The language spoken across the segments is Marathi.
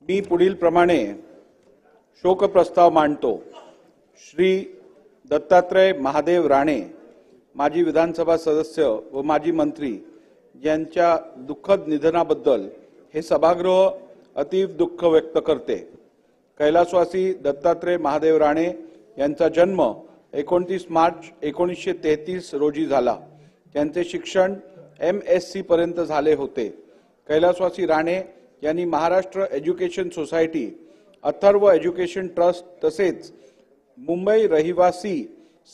मी पुढील प्रमाणे शोक प्रस्ताव मांडतो। श्री दत्तात्रय महादेव राणे, माजी विधानसभा सदस्य व माजी मंत्री यांच्या दुःखद निधनाबद्दल हे सभागृह अतीव दुःख व्यक्त करते। कैलासवासी दत्तात्रय महादेव राणे यांचा जन्म 29 मार्च 1933 रोजी झाला। त्यांचे शिक्षण MSc पर्यंत झाले होते। कैलासवासी राणे यांनी Maharashtra education society, Atharva education trust तसेच मुंबई रहिवासी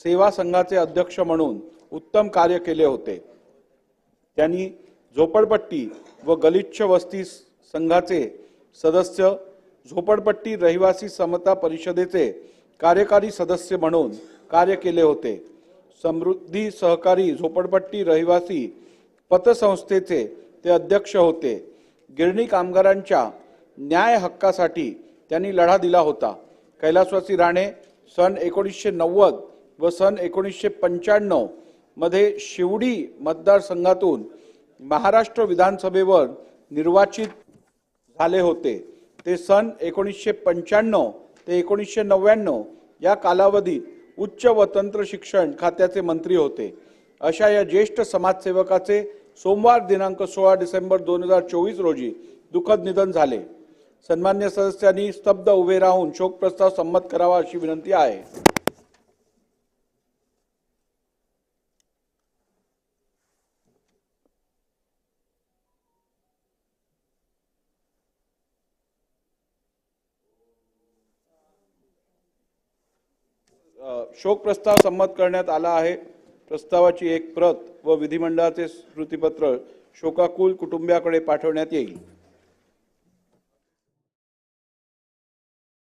सेवा संघाचे अध्यक्ष म्हणून उत्तम कार्य केले होते। त्यांनी झोपडपट्टी व गलिच्छ वस्ती संघाचे सदस्य, झोपडपट्टी रहिवासी समता परिषदेचे कार्यकारी सदस्य म्हणून कार्य केले होते। समृद्धी सहकारी झोपडपट्टी रहिवासी पतसंस्थेचे ते अध्यक्ष होते। गिरणी कामगारांच्या न्याय हक्कासाठी त्यांनी लढा दिला होता। कैलासवासी राणे सन 1990 व सन 1995 मध्ये शिवडी मतदारसंघातून महाराष्ट्र विधानसभेवर निर्वाचित झाले होते। ते सन 1995 ते 1999 या कालावधीत उच्च व तंत्र शिक्षण खात्याचे मंत्री होते। अशा या ज्येष्ठ समाजसेवकाचे सोमवार दिनांक 16 डिसेंबर 2024 रोजी दुःखद निधन झाले। सन्मान्य सदस्यांनी स्तब्ध उभे राहून शोक प्रस्ताव संमत करावा अशी विनंती आहे। शोक प्रस्ताव संमत करण्यात आला आहे। प्रस्तावाची एक प्रत व विधिमंडळाचे स्मृतिपत्र शोकाकुल कुटुंबियाकडे पाठवण्यात येईल।